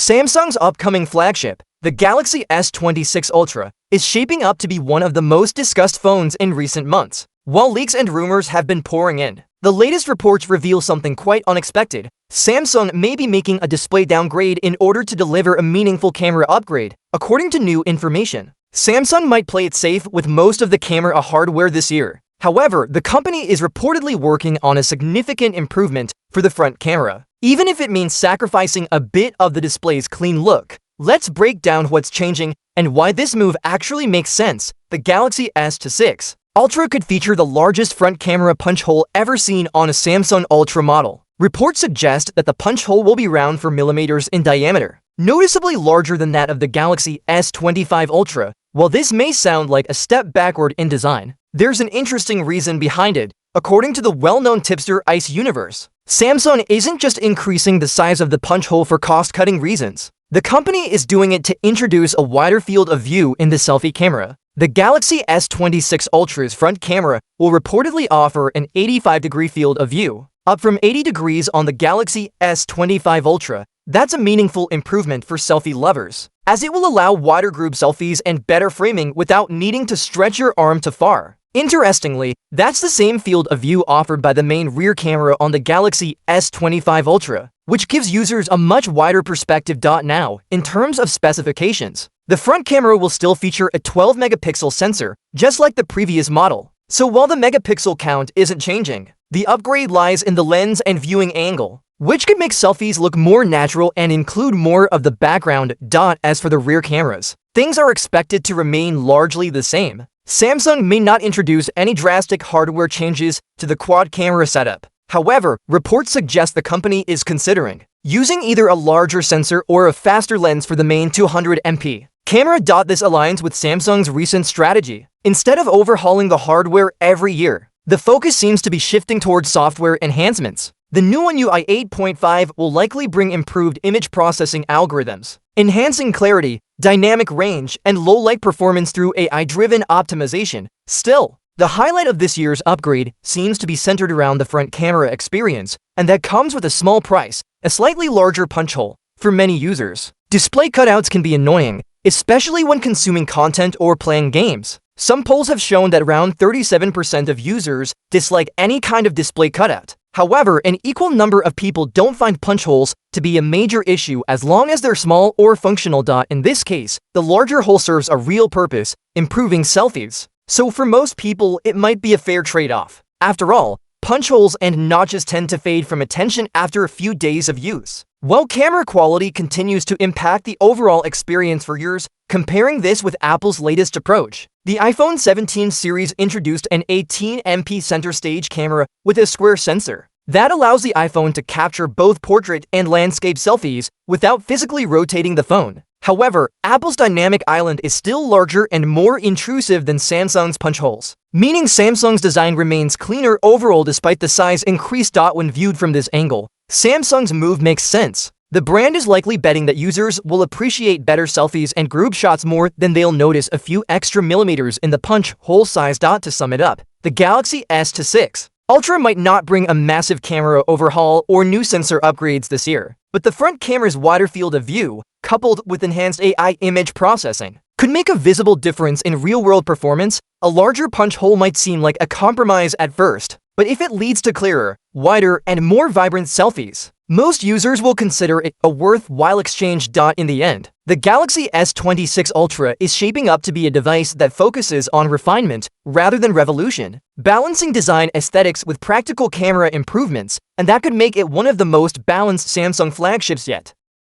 Samsung's upcoming flagship, the Galaxy S26 Ultra, is shaping up to be one of the most discussed phones in recent months. While leaks and rumors have been pouring in, the latest reports reveal something quite unexpected. Samsung may be making a display downgrade in order to deliver a meaningful camera upgrade. According to new information, Samsung might play it safe with most of the camera hardware this year. However, the company is reportedly working on a significant improvement for the front camera, even if it means sacrificing a bit of the display's clean look. Let's break down what's changing and why this move actually makes sense. The Galaxy S26 Ultra could feature the largest front camera punch hole ever seen on a Samsung Ultra model. Reports suggest that the punch hole will be around 4 millimeters in diameter, noticeably larger than that of the Galaxy S25 Ultra. While this may sound like a step backward in design, there's an interesting reason behind it. According to the well-known tipster Ice Universe, Samsung isn't just increasing the size of the punch hole for cost-cutting reasons. The company is doing it to introduce a wider field of view in the selfie camera. The Galaxy S26 Ultra's front camera will reportedly offer an 85-degree field of view, up from 80 degrees on the Galaxy S25 Ultra. That's a meaningful improvement for selfie lovers, as it will allow wider group selfies and better framing without needing to stretch your arm too far. Interestingly, that's the same field of view offered by the main rear camera on the Galaxy S25 Ultra, which gives users a much wider perspective. Now, in terms of specifications, the front camera will still feature a 12-megapixel sensor, just like the previous model. So while the megapixel count isn't changing, the upgrade lies in the lens and viewing angle, which could make selfies look more natural and include more of the background. As for the rear cameras, things are expected to remain largely the same. Samsung may not introduce any drastic hardware changes to the quad camera setup. However, reports suggest the company is considering using either a larger sensor or a faster lens for the main 200MP camera. This aligns with Samsung's recent strategy. Instead of overhauling the hardware every year, the focus seems to be shifting towards software enhancements. The new One UI 8.5 will likely bring improved image processing algorithms, enhancing clarity, dynamic range, and low-light performance through AI-driven optimization. Still, the highlight of this year's upgrade seems to be centered around the front camera experience, and that comes with a small price, a slightly larger punch hole. For many users, display cutouts can be annoying, especially when consuming content or playing games. Some polls have shown that around 37% of users dislike any kind of display cutout. However, an equal number of people don't find punch holes to be a major issue as long as they're small or functional. In this case, the larger hole serves a real purpose, improving selfies. So for most people, it might be a fair trade-off. After all, punch holes and notches tend to fade from attention after a few days of use. While camera quality continues to impact the overall experience for users, comparing this with Apple's latest approach, the iPhone 17 series introduced an 18MP center stage camera with a square sensor that allows the iPhone to capture both portrait and landscape selfies without physically rotating the phone. However, Apple's dynamic island is still larger and more intrusive than Samsung's punch holes, meaning Samsung's design remains cleaner overall despite the size increase. When viewed from this angle, Samsung's move makes sense. The brand is likely betting that users will appreciate better selfies and group shots more than they'll notice a few extra millimeters in the punch hole size. To sum it up, the Galaxy S26 Ultra might not bring a massive camera overhaul or new sensor upgrades this year, but the front camera's wider field of view, coupled with enhanced AI image processing, could make a visible difference in real-world performance. A larger punch hole might seem like a compromise at first, but if it leads to clearer, wider, and more vibrant selfies, most users will consider it a worthwhile exchange. In the end, the Galaxy S26 Ultra is shaping up to be a device that focuses on refinement rather than revolution, balancing design aesthetics with practical camera improvements, and that could make it one of the most balanced Samsung flagships yet.